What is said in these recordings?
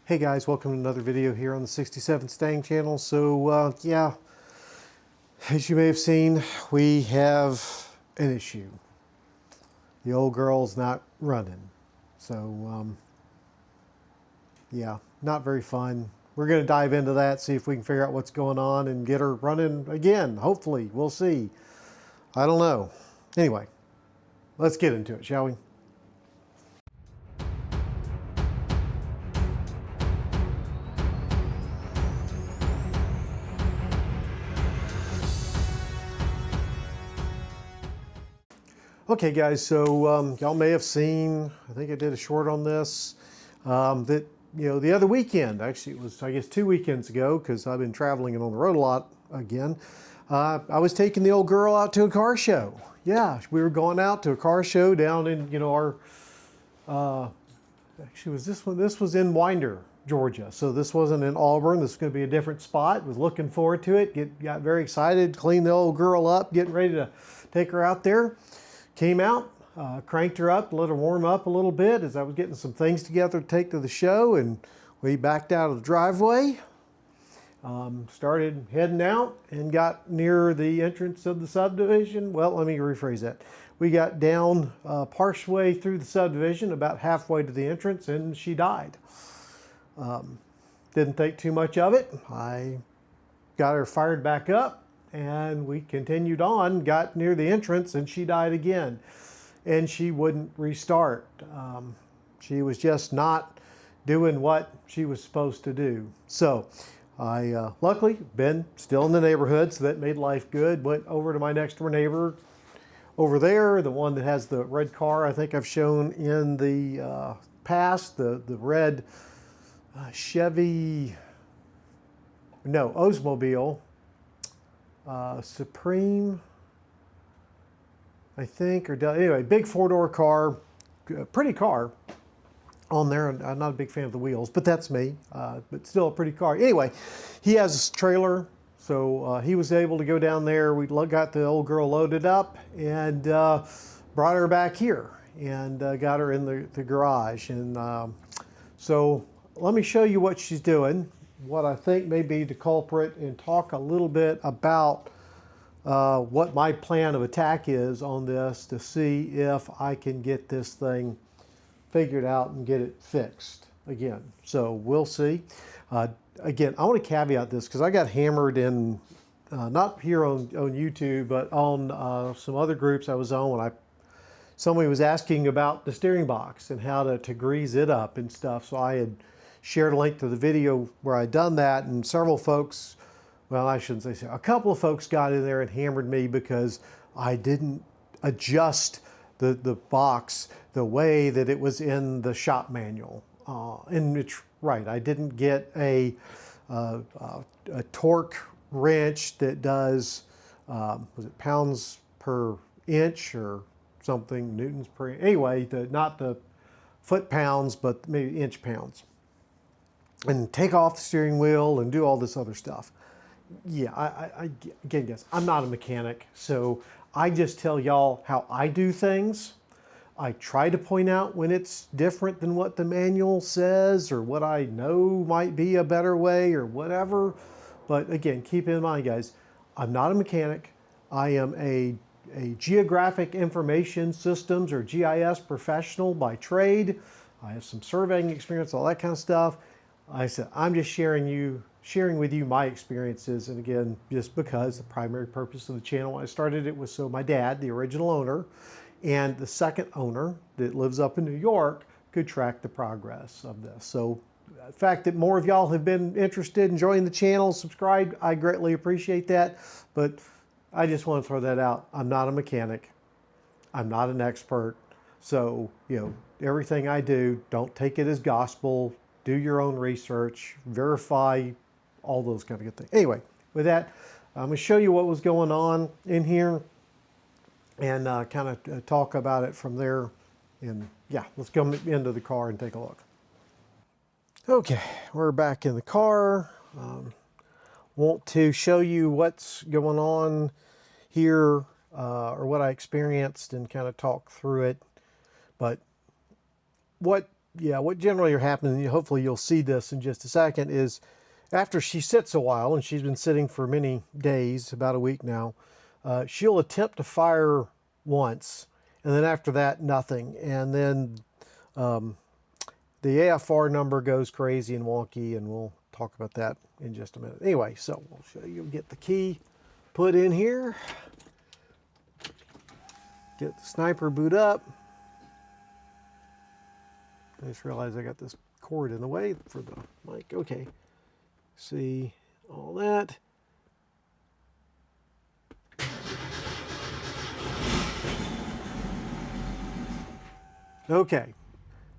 Hey guys, welcome to another video here on the 67 Stang channel. So yeah, as you may have seen, we have an issue. The old girl's not running. So yeah, not very fun. We're going to dive into that, see if we can figure out what's going on and get her running again. Hopefully, we'll see. I don't know. Anyway, let's get into it, shall we? Okay guys, so y'all may have seen, I think I did a short on this, that, the other weekend, actually it was, I guess 2 weekends ago, because I've been traveling and on the road a lot again, I was taking the old girl out to a car show. Yeah, we were going out to a car show down in, our, actually was this was in Winder, Georgia. So this wasn't in Auburn. This is going to be a different spot. Was looking forward to it. Got very excited, cleaned the old girl up, getting ready to take her out there. Came out, cranked her up, let her warm up a little bit as I was getting some things together to take to the show, and we backed out of the driveway, started heading out and got near the entrance of the subdivision. Well, let me rephrase that. We got down partially through the subdivision, about halfway to the entrance, and she died. Didn't think too much of it. I got her fired back up. And we continued on, got near the entrance, and she died again. And she wouldn't restart. She was just not doing what she was supposed to do. So I luckily been still in the neighborhood, so that made life good. Went over to my next door neighbor over there, the one that has the red car I think I've shown in the past, the red Chevy, no, Oldsmobile. Supreme, I think, or anyway, big four-door car, pretty car on there. I'm not a big fan of the wheels, but that's me, but still a pretty car. Anyway, he has a trailer, so he was able to go down there. We got the old girl loaded up and brought her back here and got her in the garage. And so let me show you what she's doing, what I think may be the culprit, and talk a little bit about what my plan of attack is on this to see if I can get this thing figured out and get it fixed again. So we'll see. Again, I want to caveat this because I got hammered in, not here on YouTube, but on some other groups I was on when somebody was asking about the steering box and how to grease it up and stuff. So I had shared a link to the video where I'd done that, and several folks, well, I shouldn't say so, a couple of folks got in there and hammered me because I didn't adjust the box the way that it was in the shop manual. And it's right, I didn't get a torque wrench that does, was it pounds per inch or something, newtons per, anyway, not the foot pounds, but maybe inch pounds. And take off the steering wheel and do all this other stuff. Yeah, I again, guys, I'm not a mechanic, so I just tell y'all how I do things. I try to point out when it's different than what the manual says or what I know might be a better way or whatever. But again, keep in mind, guys, I'm not a mechanic. I am a geographic information systems or GIS professional by trade. I have some surveying experience, all that kind of stuff. I said, I'm just sharing with you my experiences. And again, just because the primary purpose of the channel when I started it was so my dad, the original owner, and the second owner that lives up in New York could track the progress of this. So the fact that more of y'all have been interested in joining the channel, subscribed, I greatly appreciate that. But I just want to throw that out. I'm not a mechanic. I'm not an expert. So, everything I do, don't take it as gospel. Do your own research, verify, all those kind of good things. Anyway, with that, I'm going to show you what was going on in here and kind of talk about it from there. And yeah, let's go into the car and take a look. Okay, we're back in the car. Want to show you what's going on here or what I experienced and kind of talk through it. But what yeah, what generally happens, and hopefully you'll see this in just a second, is after she sits a while, and she's been sitting for many days, about a week now, she'll attempt to fire once, and then after that, nothing. And then the AFR number goes crazy and wonky, and we'll talk about that in just a minute. Anyway, so we'll show you, get the key put in here, get the Sniper boot up. I just realized I got this cord in the way for the mic. Okay, see all that. Okay,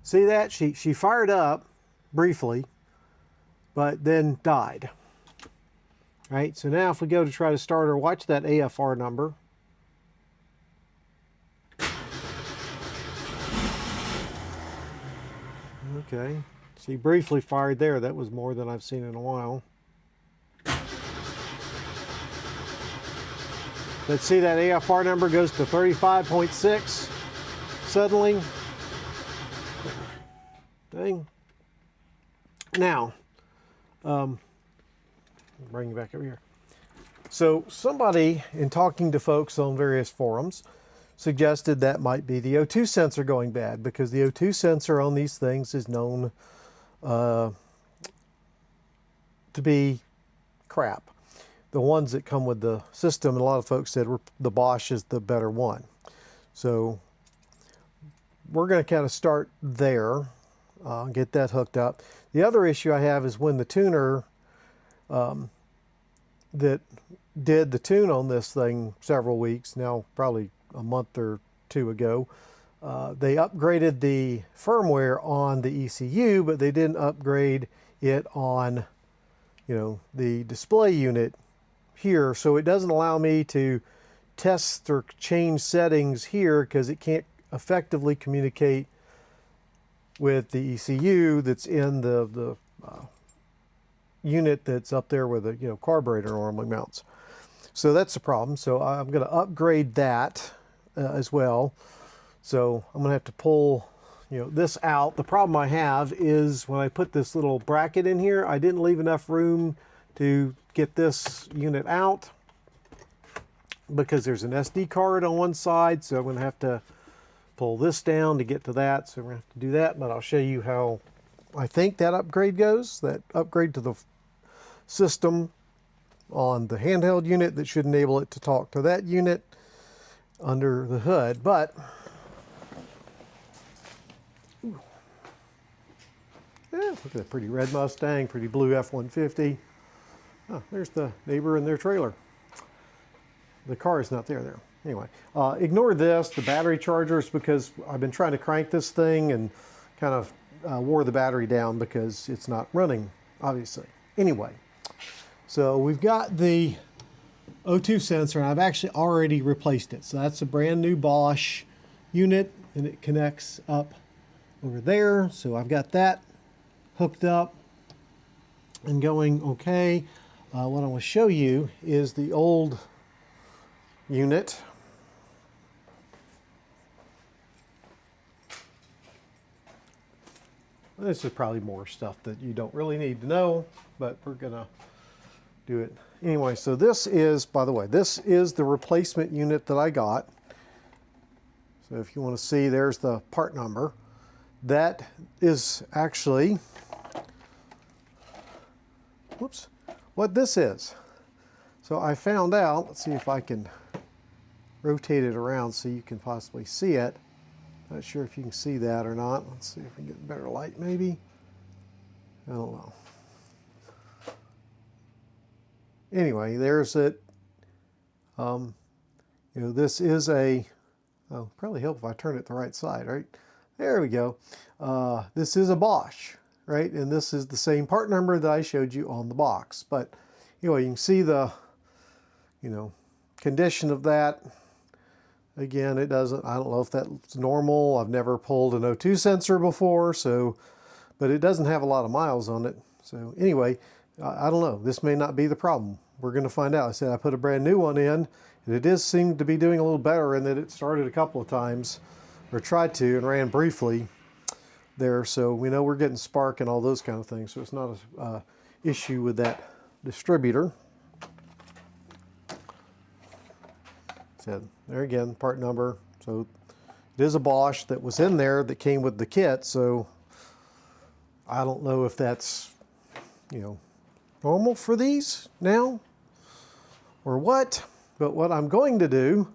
see that? She fired up briefly, but then died. All right, so now if we go to try to start her, watch that AFR number. Okay, she briefly fired there. That was more than I've seen in a while. Let's see, that AFR number goes to 35.6 suddenly. Dang. Now, bring you back over here. So somebody, in talking to folks on various forums, suggested that might be the O2 sensor going bad, because the O2 sensor on these things is known to be crap. The ones that come with the system, and a lot of folks said the Bosch is the better one. So we're going to kind of start there, get that hooked up. The other issue I have is when the tuner that did the tune on this thing several weeks, now probably a month or two ago, they upgraded the firmware on the ECU, but they didn't upgrade it on, the display unit here. So it doesn't allow me to test or change settings here because it can't effectively communicate with the ECU that's in the unit that's up there where the carburetor normally mounts. So that's the problem. So I'm going to upgrade that as well. So I'm going to have to pull this out. The problem I have is when I put this little bracket in here, I didn't leave enough room to get this unit out because there's an SD card on one side. So I'm going to have to pull this down to get to that. So we're going to have to do that, but I'll show you how I think that upgrade goes. That upgrade to the system on the handheld unit that should enable it to talk to that unit under the hood. But yeah, look at that pretty red Mustang, pretty blue F-150. Oh, there's the neighbor and their trailer. The car is not there. Anyway, ignore this, the battery chargers, because I've been trying to crank this thing and kind of wore the battery down because it's not running, obviously. Anyway, so we've got the O2 sensor, and I've actually already replaced it. So that's a brand new Bosch unit, and it connects up over there. So I've got that hooked up and going okay. What I want to show you is the old unit. This is probably more stuff that you don't really need to know, but we're gonna do it anyway. So this is, by the way, this is the replacement unit that I got. So if you want to see, there's the part number. That is actually, whoops, what this is. So I found out, let's see if I can rotate it around so you can possibly see it. Not sure if you can see that or not. Let's see if we can get better light maybe. I don't know. Anyway, there's it. This is a, probably help if I turn it the right side, right? There we go. This is a Bosch, right? And this is the same part number that I showed you on the box. But anyway, you can see the, condition of that. Again, it doesn't, I don't know if that's normal. I've never pulled an O2 sensor before, but it doesn't have a lot of miles on it. So anyway, I don't know. This may not be the problem. We're going to find out. I said I put a brand new one in, and it does seem to be doing a little better in that it started a couple of times, or tried to, and ran briefly. there, so we know we're getting spark and all those kind of things, so it's not an issue with that distributor. So there again, part number. So it is a Bosch that was in there that came with the kit, so I don't know if that's, you know, normal for these now or what, but what I'm going to do,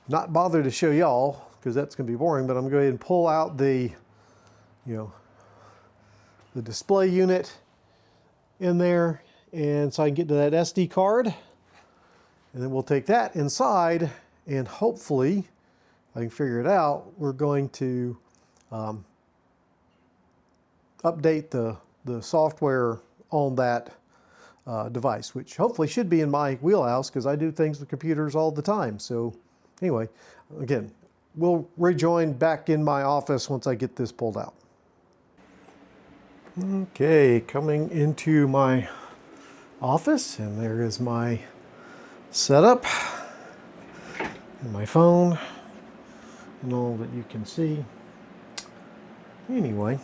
not bother to show y'all because that's going to be boring, but I'm going to go ahead and pull out the, you know, the display unit in there, and so I can get to that SD card, and then we'll take that inside, and hopefully I can figure it out. We're going to update the software on that device, which hopefully should be in my wheelhouse because I do things with computers all the time. So anyway, again, we'll rejoin back in my office once I get this pulled out. Okay, coming into my office, and there is my setup and my phone and all that you can see. Anyway,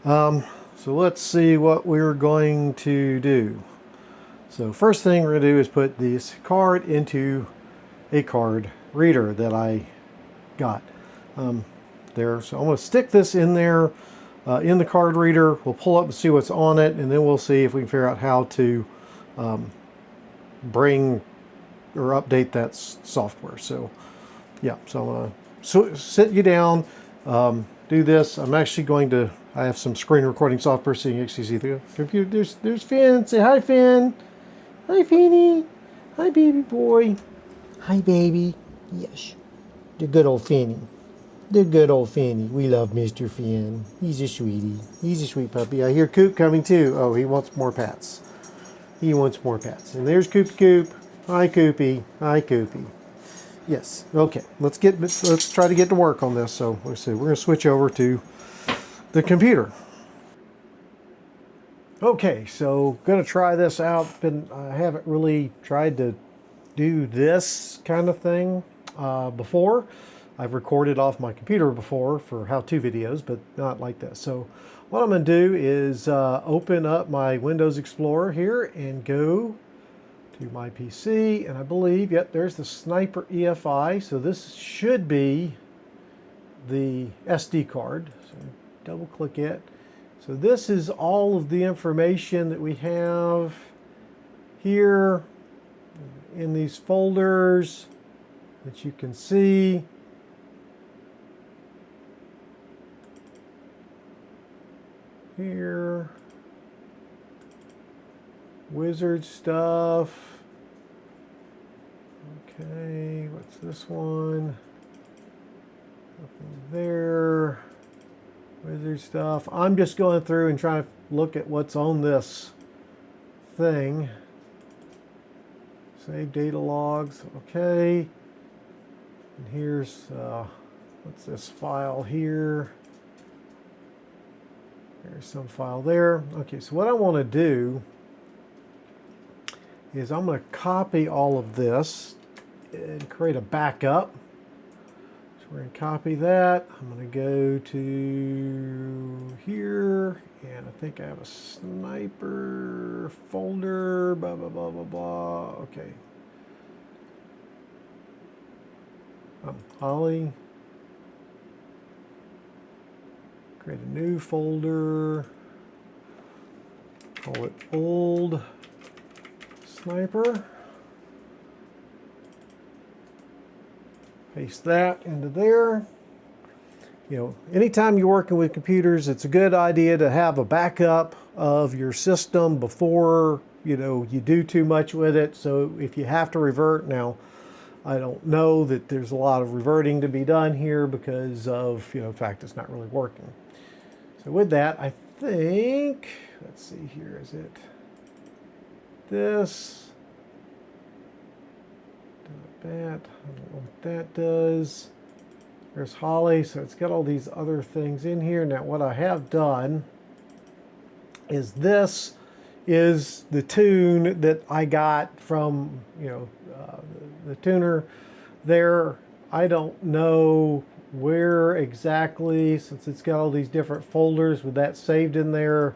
so let's see what we're going to do. So first thing we're going to do is put this card into a card reader that I got there. So I'm going to stick this in there in the card reader. We'll pull up and see what's on it, and then we'll see if we can figure out how to bring or update that software. So yeah, so I'm going to sit you down, do this. I'm actually going to, I have some screen recording software so you can actually see the computer. There's Finn. Say hi, Finn. Hi, Finny. Hi, baby boy. Hi, baby. Yes. The good old Finny. The good old Finny. We love Mr. Finn. He's a sweetie. He's a sweet puppy. I hear Coop coming too. Oh, he wants more pats. He wants more pats. And there's Coop Coop. Hi, Coopy. Hi, Coopy. Yes. Okay. Let's try to get to work on this. So let's see. We're going to switch over to the computer. Okay, so going to try this out. I haven't really tried to do this kind of thing before. I've recorded off my computer before for how-to videos, but not like this. So what I'm going to do is open up my Windows Explorer here and go to my PC, and I believe, yep, there's the Sniper EFI. So this should be the SD card. So double click it. So this is all of the information that we have here in these folders that you can see. Here, wizard stuff. Okay, what's this one? Nothing there. Wizard stuff. I'm just going through and trying to look at what's on this thing. Save data logs. Okay. And here's what's this file here? There's some file there. Okay, so what I want to do is I'm going to copy all of this and create a backup. So we're going to copy that. I'm going to go to here, and I think I have a Sniper folder, blah, blah, blah, blah, blah. Okay. Holley. Create a new folder. Call it Old Sniper. Paste that into there. You know, anytime you're working with computers, it's a good idea to have a backup of your system before, you know, you do too much with it. So if you have to revert, now I don't know that there's a lot of reverting to be done here because of, you know, the fact it's not really working. So with that, I think, let's see here, is it this? That, I don't know what that does. There's Holley, so it's got all these other things in here. Now what I have done is this is the tune that I got from, you know, the tuner there. I don't know where exactly, since it's got all these different folders with that saved in there,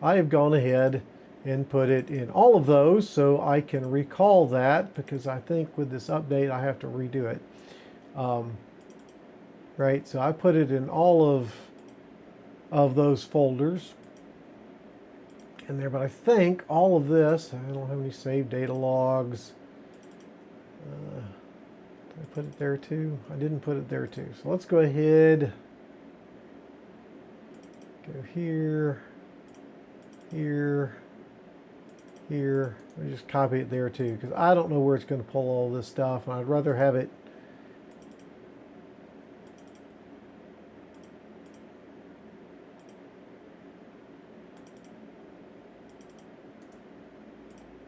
I have gone ahead and put it in all of those so I can recall that, because I think with this update I have to redo it. Right, so I put it in all of those folders in there, but I think all of this, I don't have any saved data logs. Did I put it there too? I didn't put it there too. So let's go ahead, go here, here, here. Let me just copy it there too, because I don't know where it's going to pull all this stuff, and I'd rather have it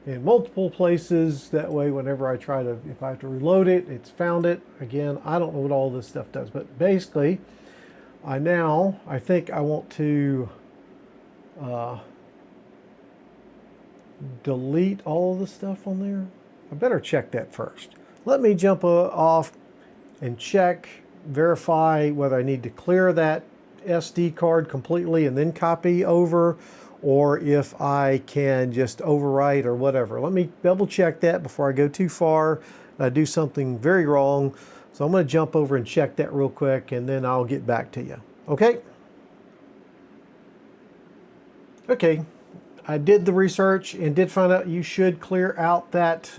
in multiple places. That way, whenever I try to, if I have to reload it, it's found it. Again, I don't know what all this stuff does, but basically, I think I want to delete all of the stuff on there. I better check that first. Let me jump off and check, verify whether I need to clear that SD card completely and then copy over, or if I can just overwrite or whatever. Let me double check that before I go too far. I do something very wrong. So I'm going to jump over and check that real quick, and then I'll get back to you. Okay? Okay. I did the research and did find out you should clear out that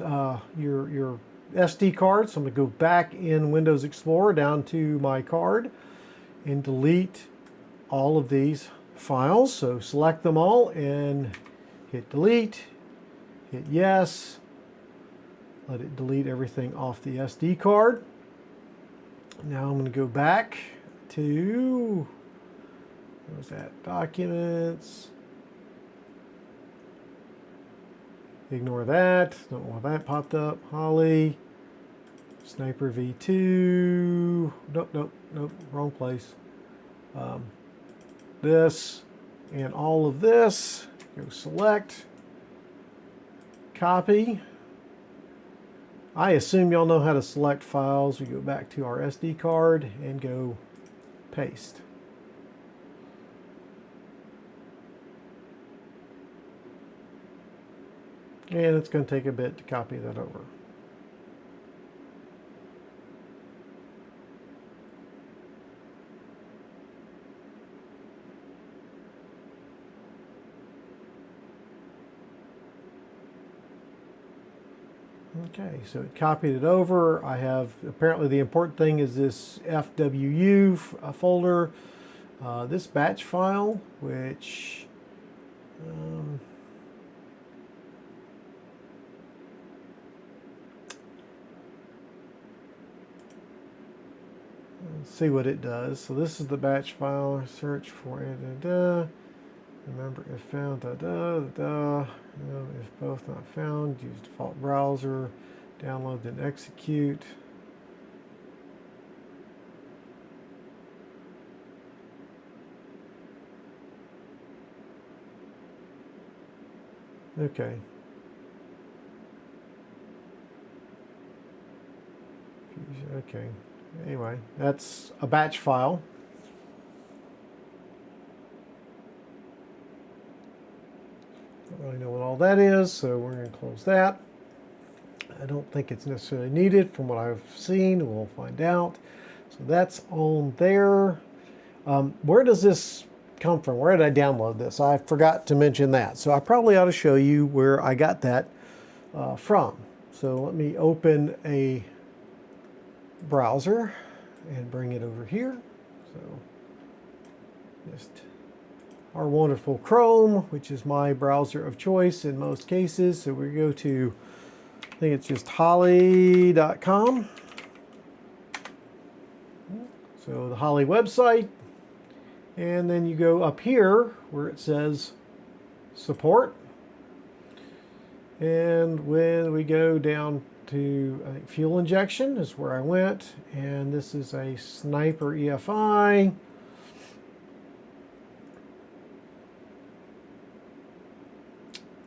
your SD card. So I'm going to go back in Windows Explorer down to my card and delete all of these files. So select them all and hit delete, hit yes, let it delete everything off the SD card. Now I'm going to go back to, what was that, documents. Ignore that, don't know why that popped up. Holley Sniper V2, nope, wrong place. This and all of this, go select, copy. I assume y'all know how to select files. We go back to our SD card and go paste. And it's going to take a bit to copy that over. Okay, so it copied it over. I have, apparently the important thing is this FWU folder, this batch file, which let's see what it does. So this is the batch file. Search for it. Remember if found. If both not found, use default browser. Download then execute. Okay. Okay. Anyway, that's a batch file. Don't really know what all that is, so we're going to close that. I don't think it's necessarily needed from what I've seen. We'll find out. So that's on there. Where does this come from? Where did I download this? I forgot to mention that. So I probably ought to show you where I got that from. So let me open a browser and bring it over here. So just our wonderful Chrome, which is my browser of choice in most cases. So we go to, I think it's just holley.com. So the Holley website, and then you go up here where it says support. And when we go down to, I think, fuel injection is where I went, and this is a Sniper EFI.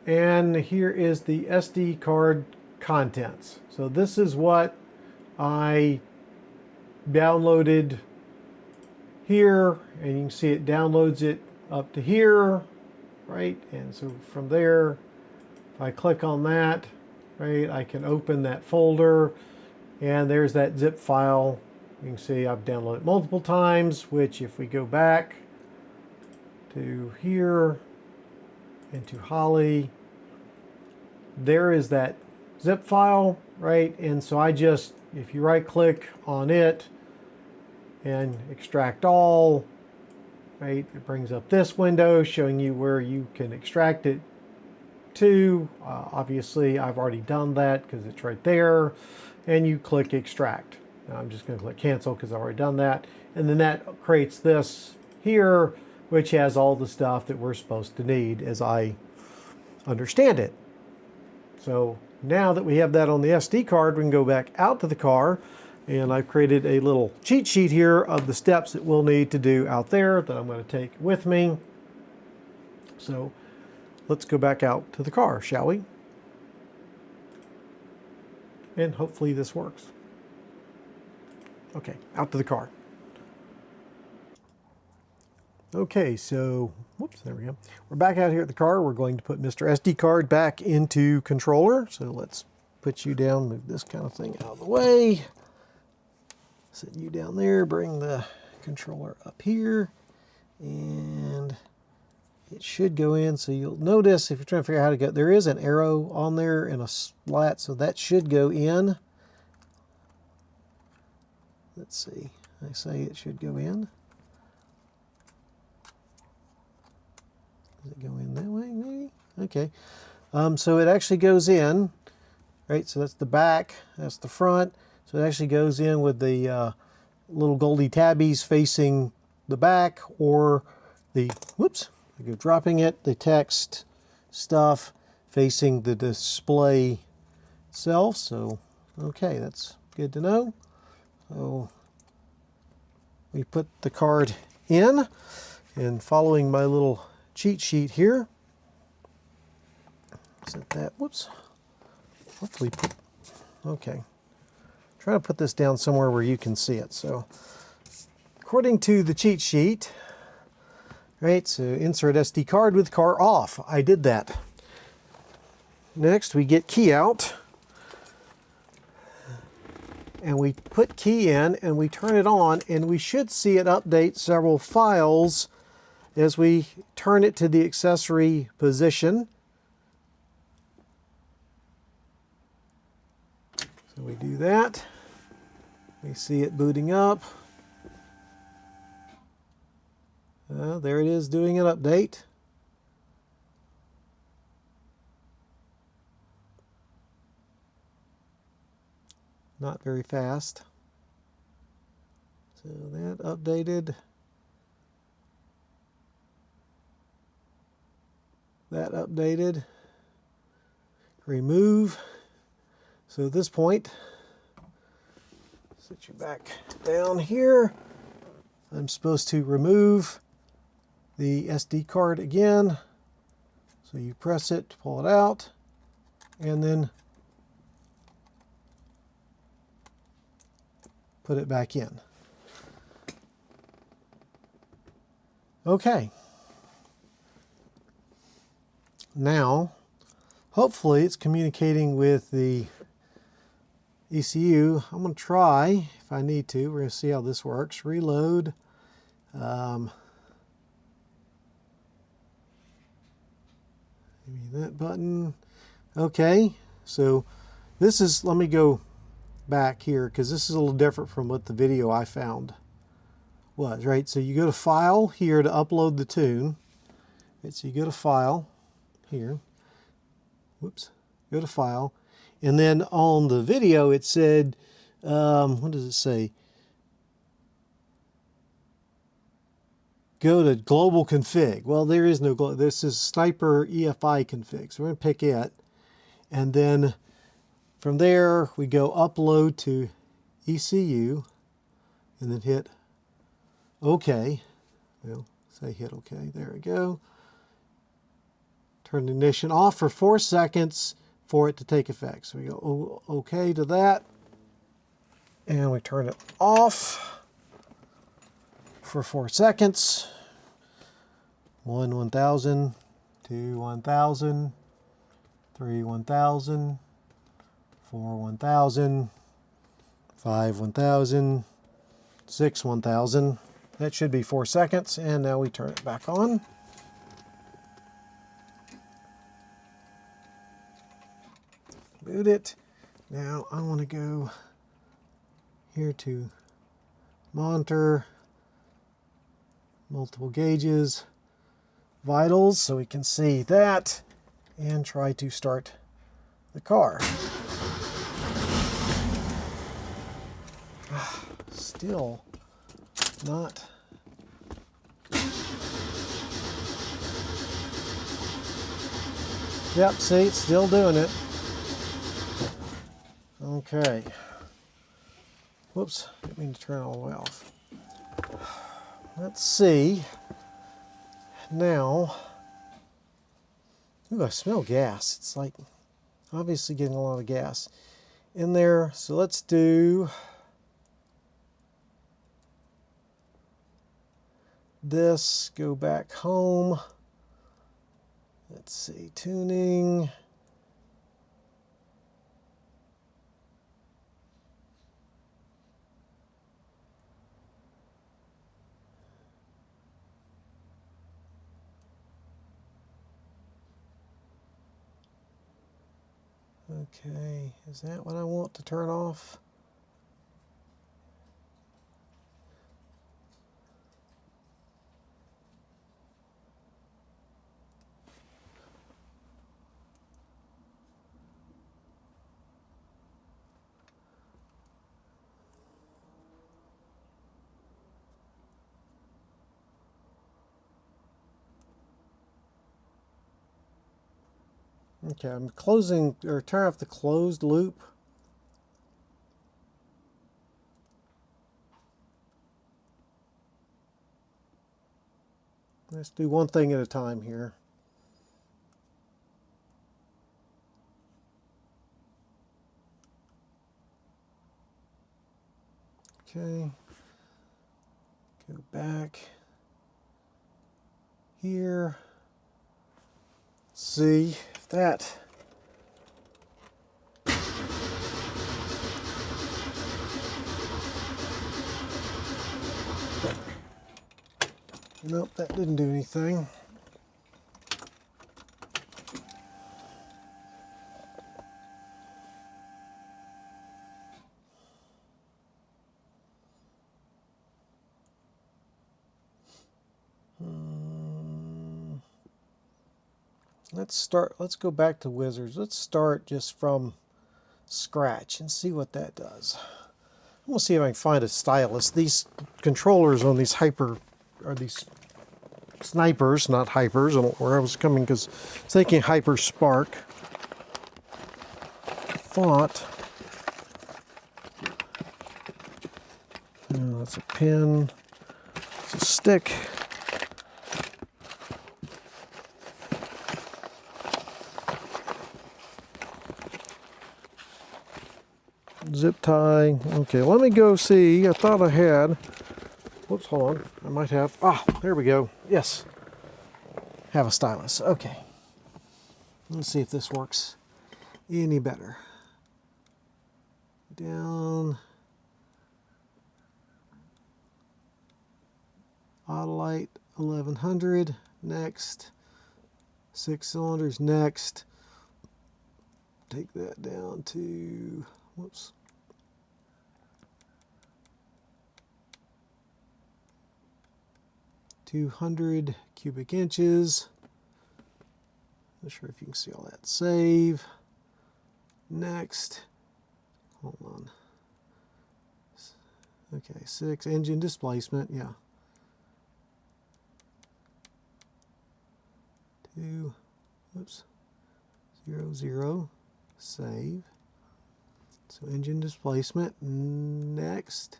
And here is the SD card contents. So this is what I downloaded here, and you can see it downloads it up to here, right? And so from there, if I click on that, right, I can open that folder, and there's that zip file. You can see I've downloaded it multiple times, which if we go back to here into Holley, there is that zip file, right? And so I just, if you right click on it and extract all, right, it brings up this window showing you where you can extract it to. Obviously I've already done that because it's right there, and you click extract. Now I'm just going to click cancel because I've already done that, and then that creates this here, which has all the stuff that we're supposed to need as I understand it. So now that we have that on the SD card, we can go back out to the car, and I've created a little cheat sheet here of the steps that we'll need to do out there that I'm going to take with me. So let's go back out to the car, shall we? And hopefully this works. Okay, out to the car. Okay, so, whoops, there we go. We're back out here at the car. We're going to put Mr. SD card back into controller. So let's put you down, move this kind of thing out of the way. Set you down there, bring the controller up here, and it should go in. So you'll notice if you're trying to figure out how to go, there is an arrow on there and a slat, so that should go in. Let's see, I say it should go in. Does it go in that way, maybe? Okay. So it actually goes in, right? So that's the back, that's the front. So it actually goes in with the little goldie tabbies facing the back, or the, whoops, I go dropping it, the text stuff facing the display itself. So, okay, that's good to know. So we put the card in, and following my little cheat sheet here, set that, whoops, hopefully put, okay, try to put this down somewhere where you can see it. So according to the cheat sheet, right, so insert SD card with car off. I did that. Next we get key out, and we put key in, and we turn it on, and we should see it update several files as we turn it to the accessory position. So we do that. We see it booting up. There it is doing an update. Not very fast. So that updated. That updated. Remove. So at this point, set you back down here. I'm supposed to remove the SD card again. So you press it to pull it out, and then put it back in. Okay. Now, hopefully it's communicating with the ECU. I'm going to try, if I need to, we're going to see how this works. Reload. Maybe that button. Okay, so this is, let me go back here because this is a little different from what the video I found was, right? So you go to File here to upload the tune. Right, so you go to File here. Whoops. Go to File. And then on the video it said, what does it say? Go to Global Config. Well, there is no global. This is Sniper EFI config. So we're going to pick it. And then from there we go Upload to ECU. And then hit OK. Well, say hit OK. There we go. Turn the ignition off for 4 seconds for it to take effect. So we go OK to that. And we turn it off for 4 seconds. 1, 1000, 2, 1000, 3, 1000, 4, 1000, 5, 1000, 6, 1000. That should be 4 seconds. And now we turn it back on. Boot it. Now I want to go here to monitor, multiple gauges, vitals, so we can see that, and try to start the car. Still not. Yep, see, it's still doing it. Okay. Whoops, didn't mean to turn it all the way off. Let's see. Now, ooh, I smell gas. It's like obviously getting a lot of gas in there. So let's do this, go back home. Let's see, tuning. Okay, is that what I want to turn off? Okay, I'm closing, or turn off the closed loop. Let's do one thing at a time here. Okay, go back here. See if that. Nope, that didn't do anything. Let's go back to Wizards. Let's start just from scratch and see what that does. I'm gonna see if I can find a stylus. These controllers on these these snipers, not hypers. I don't know where I was coming because it's thinking Hyper Spark. Thought. Oh, that's a pin. It's a stick. Zip tie. Okay, let me go see. I thought I had. Whoops, hold on. I might have. Ah, there we go. Yes. Have a stylus. Okay. Let's see if this works any better. Down. Autolite 1100. Next. 6 cylinders. Next. Take that down to. Whoops. 200 cubic inches. Not sure if you can see all that. Save. Next. Hold on. Okay, 6 engine displacement. Yeah. 2. Whoops. 0, 0. Save. So engine displacement. Next.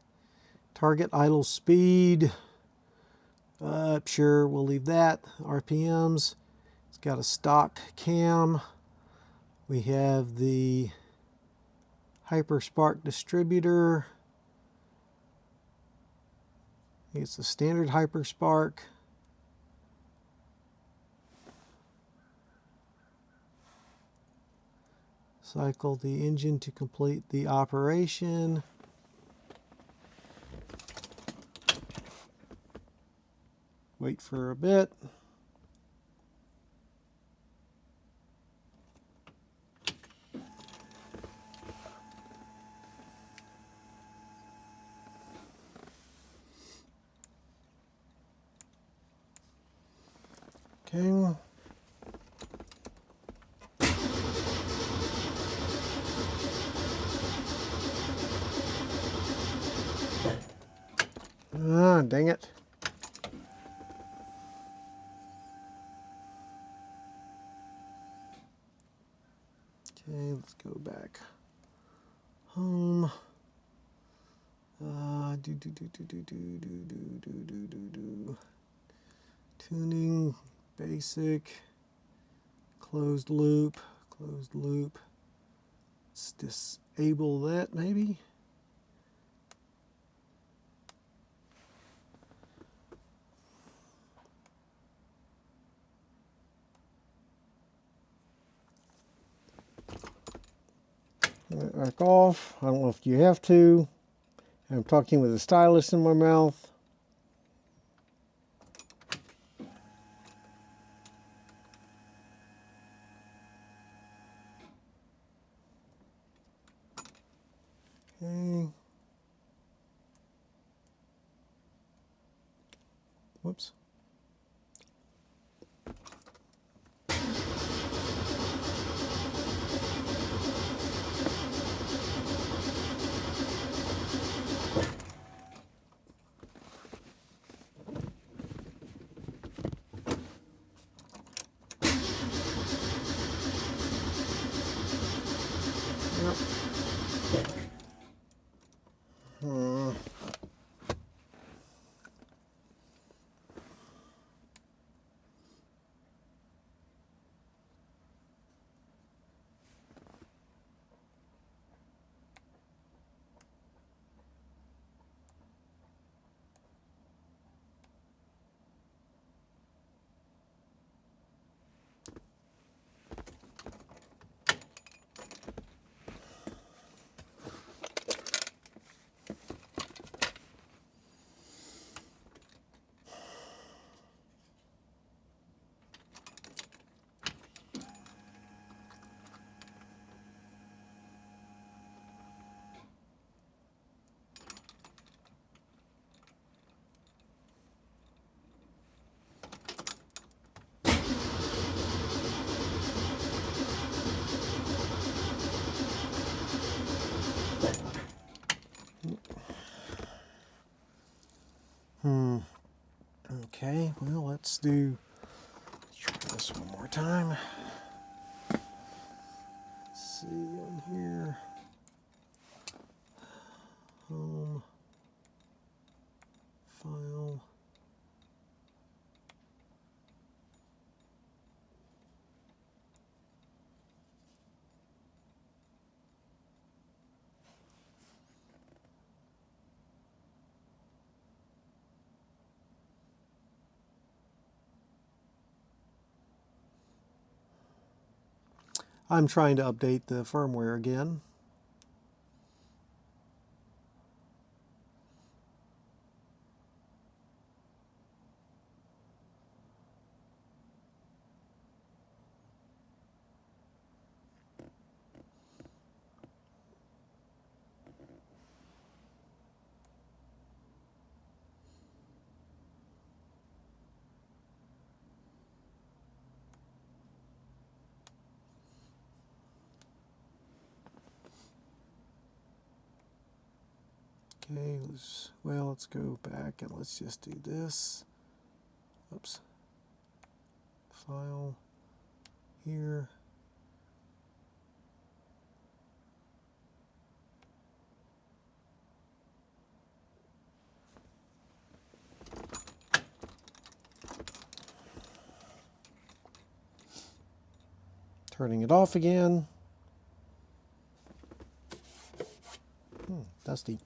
Target idle speed. Sure, we'll leave that. RPMs. It's got a stock cam. We have the Hyper Spark distributor. It's a standard hyper spark. Cycle the engine to complete the operation. Wait for a bit. Okay. Ah, dang it. Okay, let's go back home. Tuning, basic, closed loop. Let's disable that maybe. Back off. I don't know if you have to. I'm talking with a stylus in my mouth. Okay. Whoops. Okay, well, let's try this one more time. Let's see on here. Home. File. I'm trying to update the firmware again. Okay, let's go back and let's just do this. Oops. File here. Turning it off again. Dusty.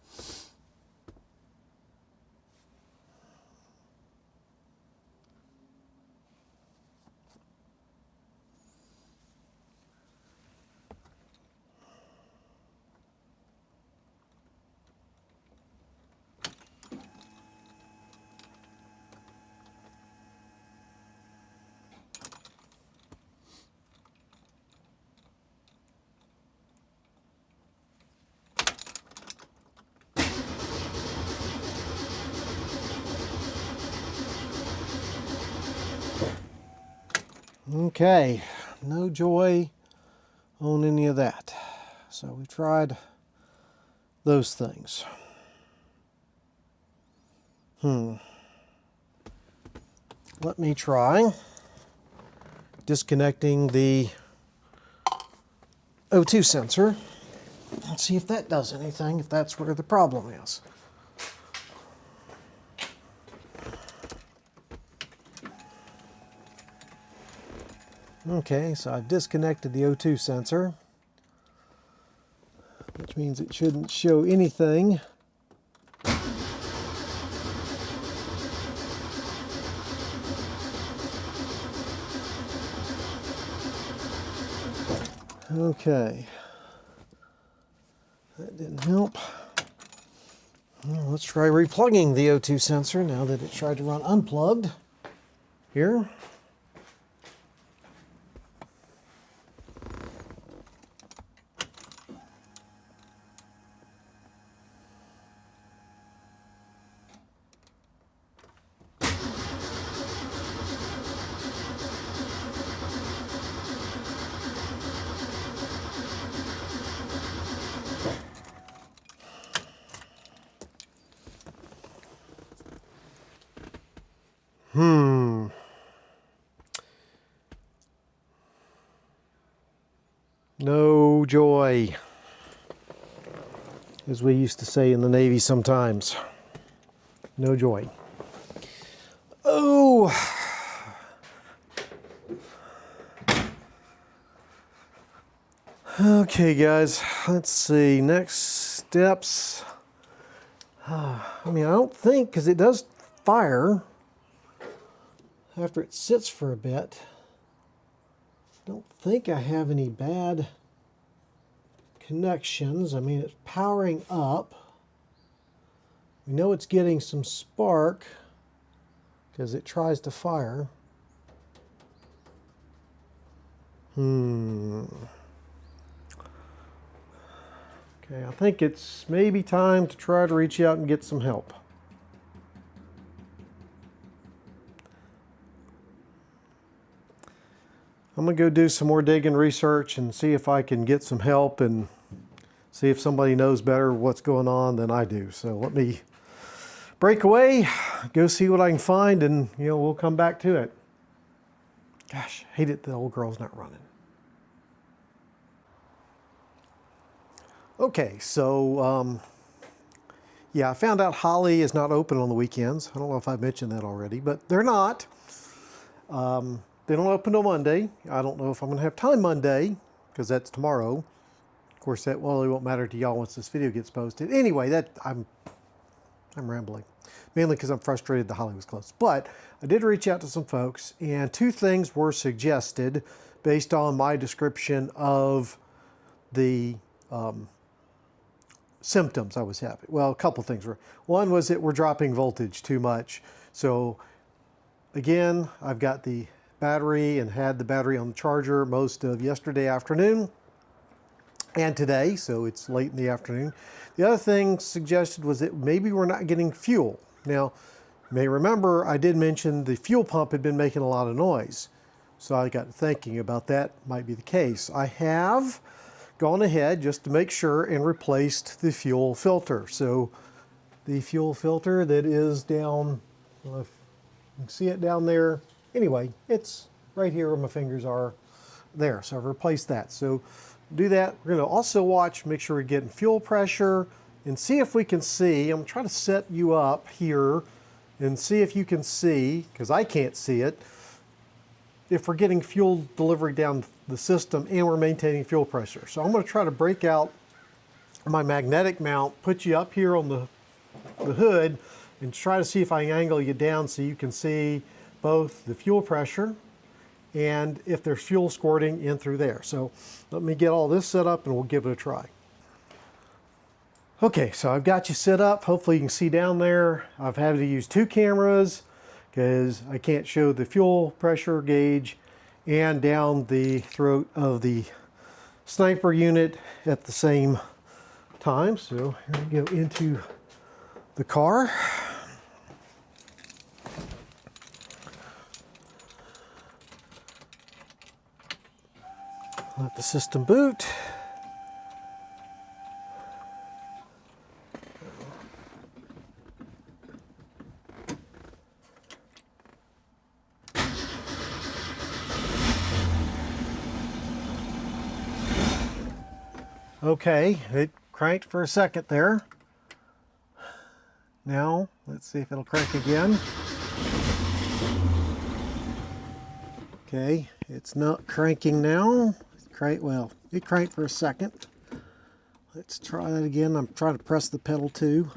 Okay, no joy on any of that. So we tried those things. Let me try disconnecting the O2 sensor and see if that does anything, if that's where the problem is. Okay, so I've disconnected the O2 sensor, which means it shouldn't show anything. Okay, that didn't help. Well, let's try replugging the O2 sensor now that it tried to run unplugged here. No joy, as we used to say in the Navy sometimes. No joy. Oh! Okay, guys, let's see. Next steps. I mean, I don't think, because it does fire after it sits for a bit. I don't think I have any bad connections. I mean, it's powering up. We know it's getting some spark because it tries to fire. Okay, I think it's maybe time to try to reach out and get some help. I'm going to go do some more digging research and see if I can get some help and see if somebody knows better what's going on than I do. So let me break away, go see what I can find, and we'll come back to it. Gosh, I hate it the old girl's not running. Okay, so yeah, I found out Holley is not open on the weekends. I don't know if I've mentioned that already, but they're not. They don't open till Monday. I don't know if I'm going to have time Monday, because that's tomorrow. Of course, that really won't matter to y'all once this video gets posted. Anyway, I'm rambling, mainly because I'm frustrated the Holley was closed. But I did reach out to some folks, and two things were suggested based on my description of the symptoms I was having. Well, a couple things were. One was that we're dropping voltage too much. So again, I've got the battery and had the battery on the charger most of yesterday afternoon and today, so it's late in the afternoon. The other thing suggested was that maybe we're not getting fuel. Now, you may remember I did mention the fuel pump had been making a lot of noise. So I got thinking about that might be the case. I have gone ahead just to make sure and replaced the fuel filter. So the fuel filter that is down, well, if you can see it down there. Anyway, it's right here where my fingers are there. So I've replaced that. So do that. We're going to also watch, make sure we're getting fuel pressure and see if we can see. I'm trying to set you up here and see if you can see, because I can't see it, if we're getting fuel delivery down the system and we're maintaining fuel pressure. So I'm going to try to break out my magnetic mount, put you up here on the hood, and try to see if I can angle you down so you can see both the fuel pressure and if there's fuel squirting in through there. So let me get all this set up and we'll give it a try. Okay, so I've got you set up. Hopefully you can see down there. I've had to use two cameras because I can't show the fuel pressure gauge and down the throat of the sniper unit at the same time. So here we go into the car. Let the system boot. Okay, it cranked for a second there. Now, let's see if it'll crank again. Okay, it's not cranking now. Well, it cranked for a second. Let's try that again. I'm trying to press the pedal too.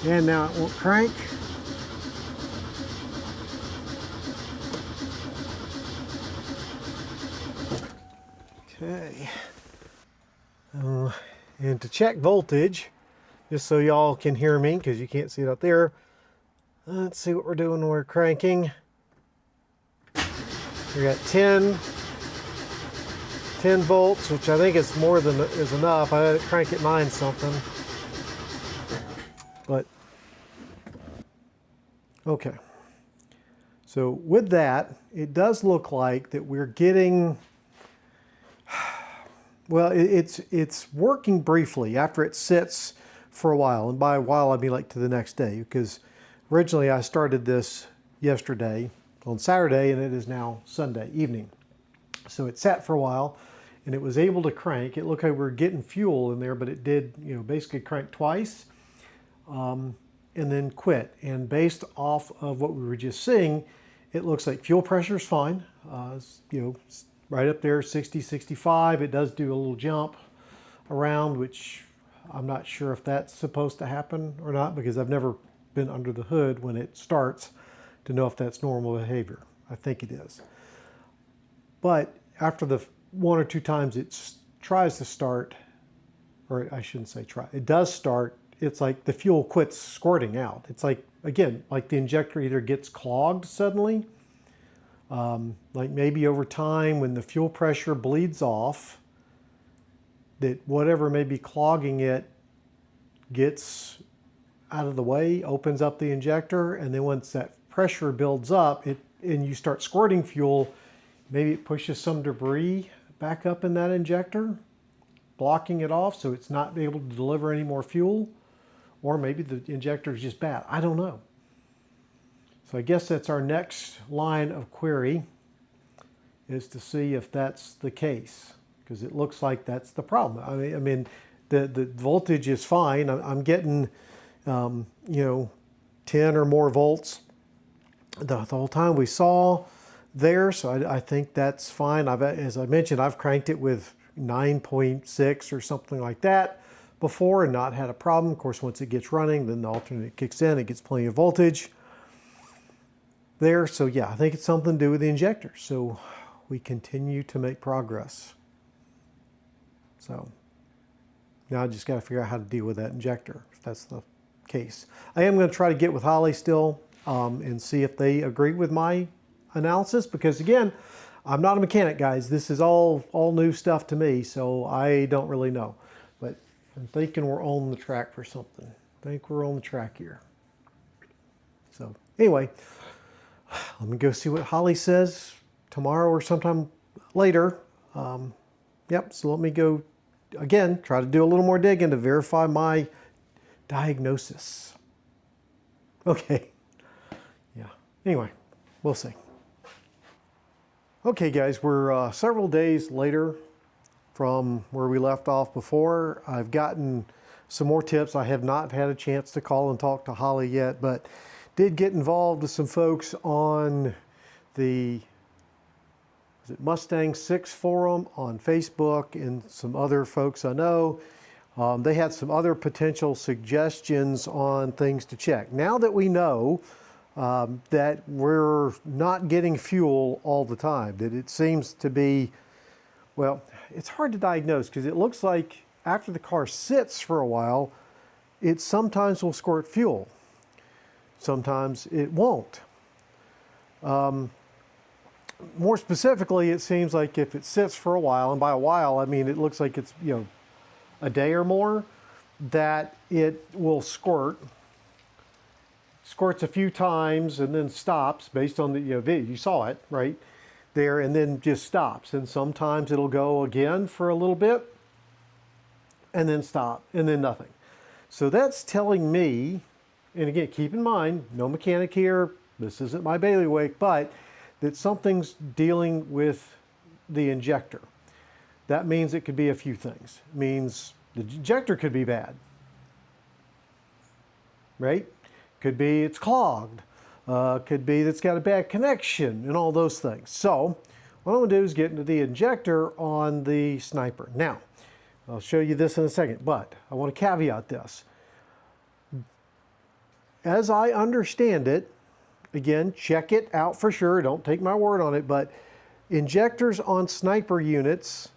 And now it won't crank. Okay. And to check voltage, just so y'all can hear me, because you can't see it up there, let's see what we're doing when we're cranking. We got 10 volts, which I think is more than is enough. I had it crank at 9 something. But, okay. So with that, it does look like that we're getting, well, it's working briefly after it sits for a while. And by a while, I mean like to the next day, because originally I started this yesterday on Saturday, and it is now Sunday evening. So it sat for a while, and it was able to crank. It looked like we were getting fuel in there, but it did, you know, basically crank twice, and then quit. And based off of what we were just seeing, it looks like fuel pressure is fine. You know, right up there, 60, 65. It does do a little jump around, which I'm not sure if that's supposed to happen or not, because I've never been under the hood when it starts to know if that's normal behavior. I think it is. But after the 1 or 2 times it tries to start, or I shouldn't say try, it does start, it's like the fuel quits squirting out. It's like, again, like the injector either gets clogged suddenly, like maybe over time when the fuel pressure bleeds off, that whatever may be clogging it gets out of the way, opens up the injector, and then once that pressure builds up, and you start squirting fuel, maybe it pushes some debris back up in that injector, blocking it off so it's not able to deliver any more fuel, or maybe the injector is just bad. I don't know. So I guess that's our next line of query, is to see if that's the case, because it looks like that's the problem. I mean, the voltage is fine. I'm getting, you know, 10 or more volts the whole time we saw there, so I think that's fine. As I mentioned, I've cranked it with 9.6 or something like that before and not had a problem. Of course, once it gets running, then the alternate kicks in, it gets plenty of voltage there. So yeah, I think it's something to do with the injector. So we continue to make progress. So now I just got to figure out how to deal with that injector, if that's the case. I am going to try to get with Holley still and see if they agree with my analysis, because again, I'm not a mechanic, guys. This is all new stuff to me, so I don't really know. But I'm thinking we're on the track for something. I think we're on the track here. So anyway, let me go see what Holley says tomorrow or sometime later. Yep, so let me go, again, try to do a little more digging to verify my diagnosis. Okay. Yeah. Anyway, we'll see. Okay, guys, we're several days later from where we left off before. I've gotten some more tips. I have not had a chance to call and talk to Holley yet, but did get involved with some folks on the Mustang 6 forum on Facebook, and some other folks I know. They had some other potential suggestions on things to check. Now that we know that we're not getting fuel all the time, that it seems to be, well, it's hard to diagnose because it looks like after the car sits for a while, it sometimes will squirt fuel. Sometimes it won't. More specifically, it seems like if it sits for a while, and by a while, I mean, it looks like it's, you know, a day or more, that it will squirt. squirts a few times and then stops based on the video. You saw it right there, and then just stops. And sometimes it'll go again for a little bit and then stop and then nothing. So that's telling me, and again, keep in mind, no mechanic here, this isn't my bailiwick, but that something's dealing with the injector. That means it could be a few things. It means the injector could be bad, right? Could be it's clogged. Could be that it's got a bad connection and all those things. So what I'm going to do is get into the injector on the Sniper. Now, I'll show you this in a second, but I want to caveat this. As I understand it, again, check it out for sure. Don't take my word on it, but injectors on Sniper units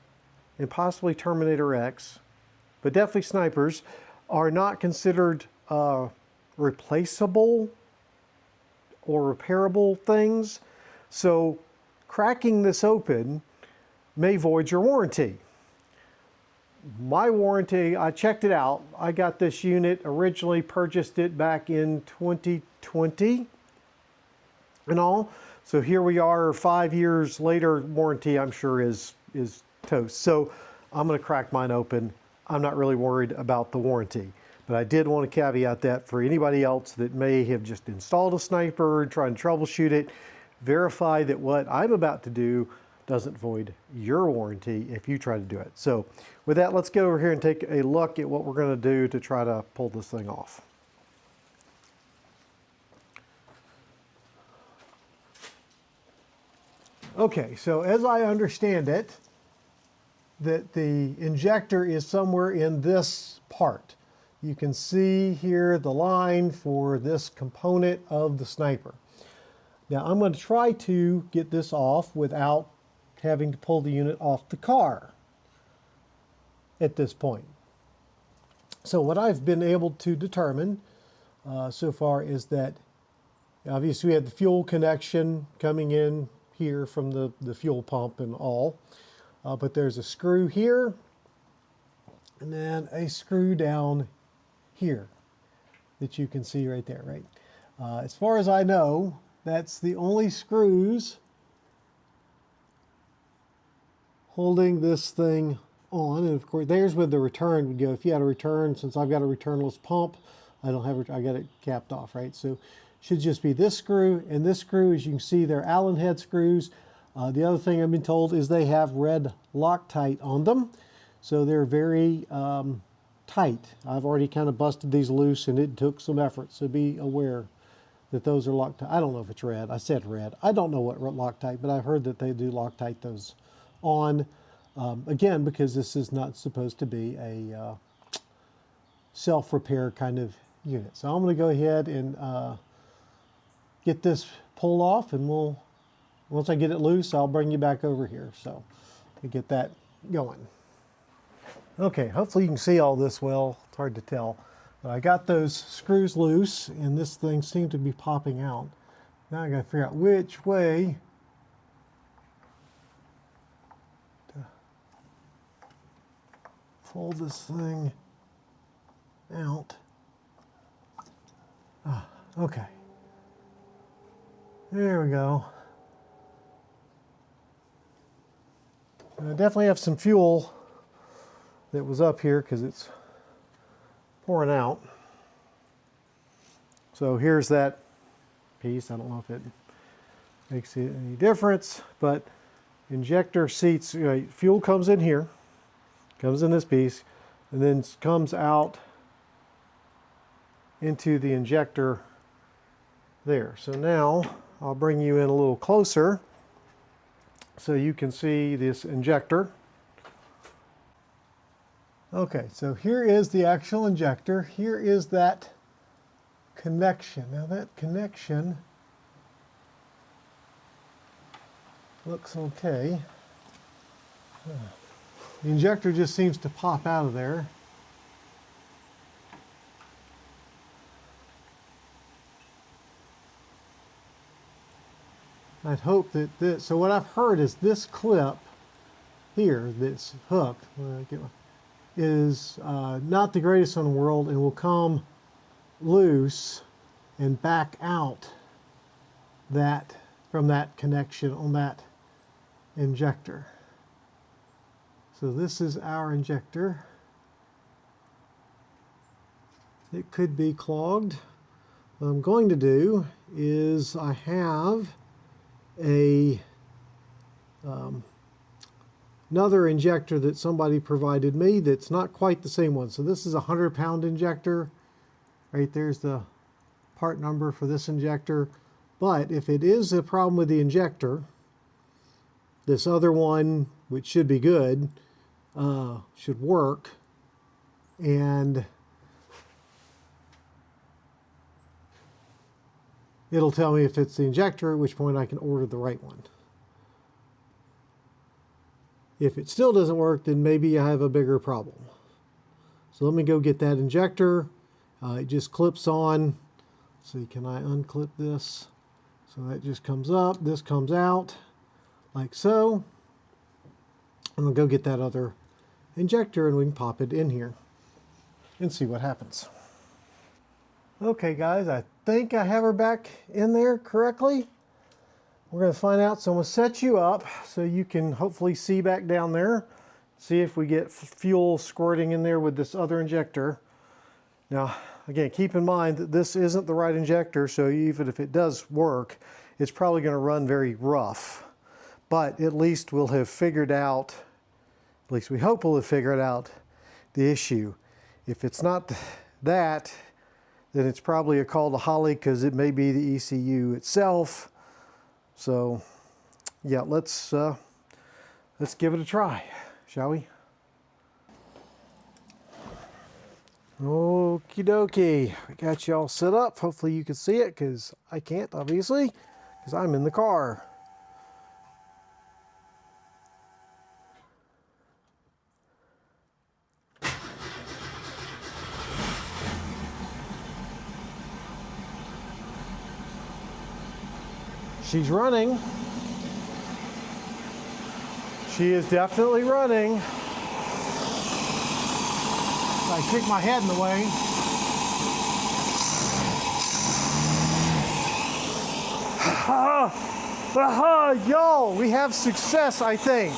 and possibly Terminator X, but definitely Snipers, are not considered replaceable or repairable things. So cracking this open may void your warranty. My warranty, I checked it out. I got this unit, originally purchased it back in 2020 and all. So here we are 5 years later, warranty I'm sure is toast. So I'm gonna crack mine open. I'm not really worried about the warranty, but I did want to caveat that for anybody else that may have just installed a Sniper, trying to troubleshoot it, verify that what I'm about to do doesn't void your warranty if you try to do it. So with that, let's go over here and take a look at what we're going to do to try to pull this thing off. Okay, so as I understand it, that the injector is somewhere in this part. You can see here the line for this component of the Sniper. Now I'm going to try to get this off without having to pull the unit off the car at this point. So what I've been able to determine so far is that obviously we have the fuel connection coming in here from the fuel pump and all, but there's a screw here and then a screw down here that you can see right there, right? As far as I know, that's the only screws holding this thing on. And of course, there's where the return would go. If you had a return, since I've got a returnless pump, I don't have, I got it capped off, right? So should just be this screw and this screw. As you can see, they're Allen head screws. The other thing I've been told is they have red Loctite on them. So they're very tight. I've already kind of busted these loose and it took some effort. So be aware that those are Loctite. I don't know if it's red. I said red. I don't know what Loctite, but I've heard that they do Loctite those on. Again, because this is not supposed to be a self-repair kind of unit. So I'm going to go ahead and get this pulled off, and once I get it loose, I'll bring you back over here. So to get that going. Okay, hopefully you can see all this well. It's hard to tell. But I got those screws loose, and this thing seemed to be popping out. Now I got to figure out which way to pull this thing out. Okay. There we go. I definitely have some fuel that was up here because it's pouring out. So here's that piece. I don't know if it makes any difference, but injector seats, fuel comes in here, comes in this piece, and then comes out into the injector there. So now I'll bring you in a little closer so you can see this injector. Okay, so here is the actual injector. Here is that connection. Now that connection looks okay. The injector just seems to pop out of there. I'd hope that this, so what I've heard is this clip here that's hooked is not the greatest in the world and will come loose and back out that from that connection on that injector. So this is our injector. It could be clogged. What I'm going to do is I have a another injector that somebody provided me that's not quite the same one. So this is a 100-pound injector. Right there's the part number for this injector. But if it is a problem with the injector, this other one, which should be good, should work. And it'll tell me if it's the injector, at which point I can order the right one. If it still doesn't work, then maybe I have a bigger problem. So let me go get that injector. It just clips on. So can I unclip this? So that just comes up, this comes out, like so. And I'll go get that other injector and we can pop it in here and see what happens. Okay guys, I think I have her back in there correctly. We're going to find out, so I'm going to set you up so you can hopefully see back down there. See if we get fuel squirting in there with this other injector. Now, again, keep in mind that this isn't the right injector, so even if it does work, it's probably going to run very rough. But at least we'll have figured out, at least we hope we'll have figured out the issue. If it's not that, then it's probably a call to Holley because it may be the ECU itself. So, yeah, let's give it a try, shall we? Okie dokie, we got you all set up. Hopefully you can see it because I can't, obviously, because I'm in the car. She's running. She is definitely running. I kick my head in the way. Y'all, we have success, I think.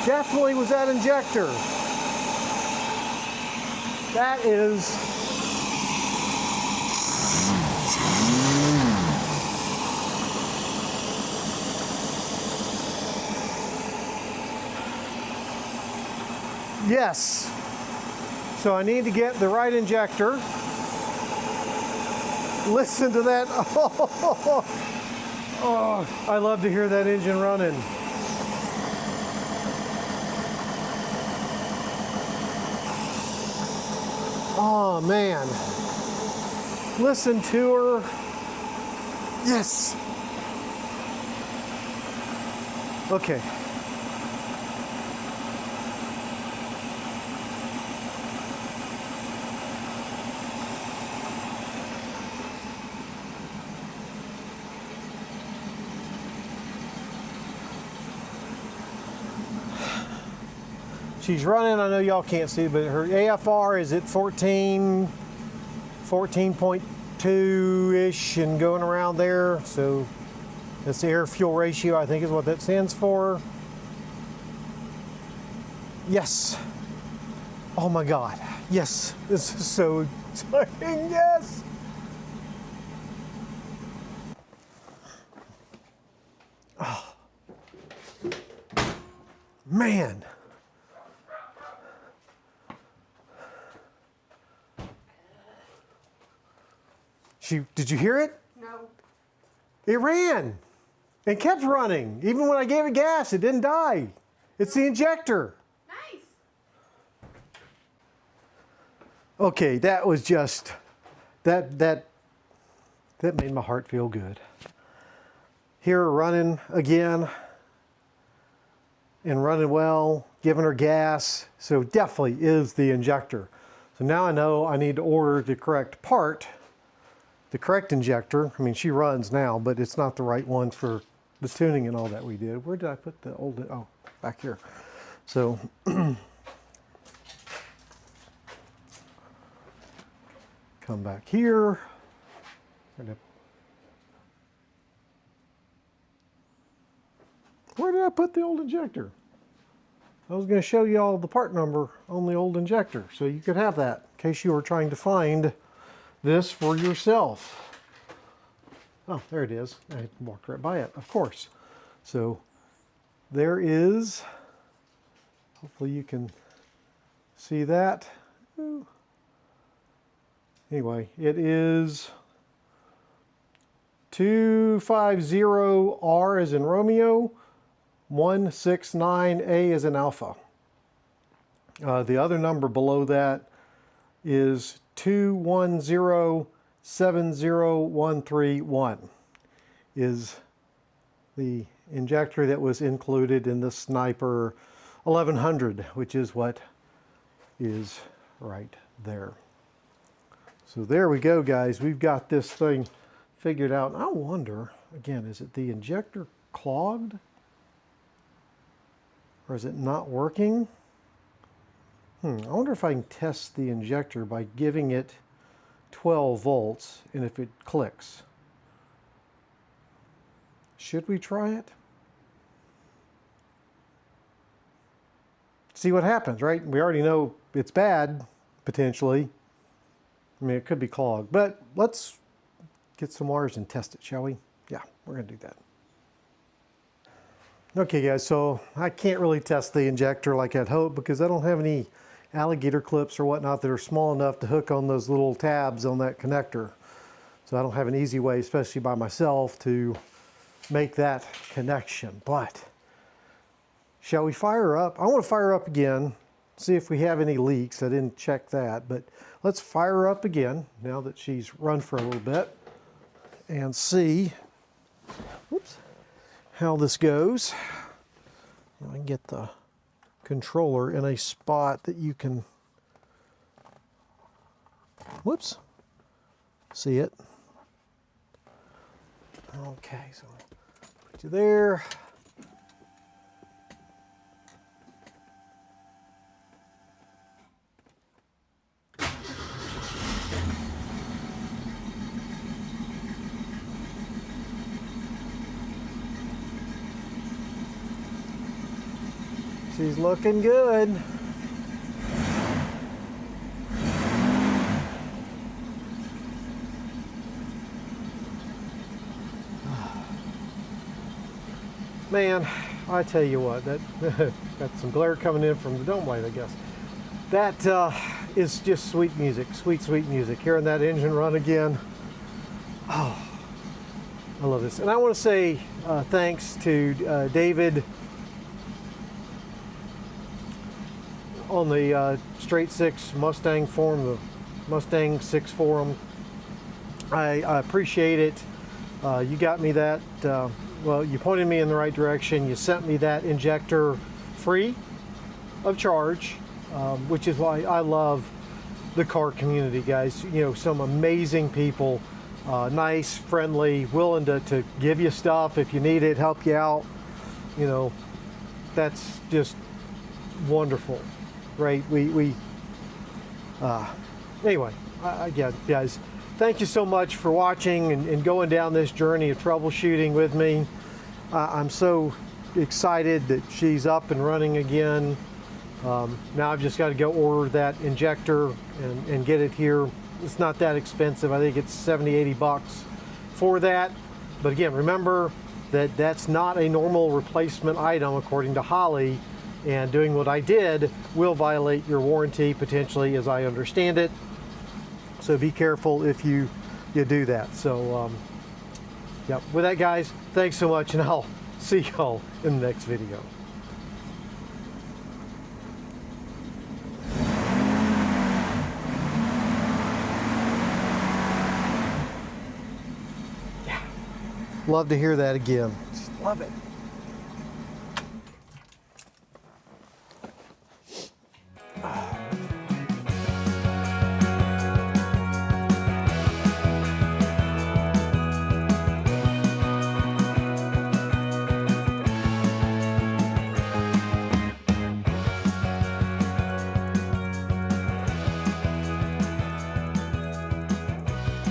Definitely was that injector. That is yes. So I need to get the right injector. Listen to that. Oh, I love to hear that engine running. Oh man, listen to her. Yes. Okay. She's running, I know y'all can't see, but her AFR is at 14.2-ish and going around there. So that's the air fuel ratio, I think is what that stands for. Yes. Oh my God. Yes. This is so exciting. Yes. Oh. Man. Did you hear it? No. It ran. It kept running. Even when I gave it gas, it didn't die. It's the injector. Nice. Okay, that was just, that made my heart feel good. Here running again and running well, giving her gas. So definitely is the injector. So now I know I need to order the correct part. The correct injector. I mean, she runs now, but it's not the right one for the tuning and all that we did. Where did I put the old, oh, back here. So Come back here. Where did I put the old injector? I was going to show you all the part number on the old injector so you could have that in case you were trying to find this for yourself. Oh, there it is. I walked right by it, of course. So there is, hopefully you can see that. Anyway, it is 250R as in Romeo, 169A as in Alpha. The other number below that is 210-70131 is the injector that was included in the Sniper 1100, which is what is right there. So there we go, guys. We've got this thing figured out. I wonder, again, is it the injector clogged? Or is it not working? I wonder if I can test the injector by giving it 12 volts and if it clicks. Should we try it? See what happens, right? We already know it's bad, potentially. I mean, it could be clogged, but let's get some wires and test it, shall we? Yeah, we're gonna do that. Okay guys, so I can't really test the injector like I'd hoped because I don't have any alligator clips or whatnot that are small enough to hook on those little tabs on that connector. So I don't have an easy way, especially by myself, to make that connection. But shall we fire up? I want to fire up again, see if we have any leaks. I didn't check that, but let's fire her up again now that she's run for a little bit and see how this goes. I can get the controller in a spot that you can, see it. Okay, so put you there. She's looking good. Man, I tell you what, that got some glare coming in from the dome light, I guess. That is just sweet music, sweet, sweet music. Hearing that engine run again. Oh, I love this. And I want to say thanks to David on the Straight Six Mustang forum, the Mustang 6 forum. I appreciate it. You got me that, well, you pointed me in the right direction. You sent me that injector free of charge, which is why I love the car community, guys. You know, some amazing people, nice, friendly, willing to give you stuff if you need it, help you out. You know, that's just wonderful. Right, anyway, again, guys, thank you so much for watching and going down this journey of troubleshooting with me. I'm so excited that she's up and running again. Now I've just got to go order that injector and get it here. It's not that expensive. I think it's 70, 80 bucks for that. But again, remember that that's not a normal replacement item according to Holley. And doing what I did will violate your warranty potentially, as I understand it. So be careful if you do that. So, yeah, with that, guys, thanks so much, and I'll see y'all in the next video. Yeah, love to hear that again. Just love it.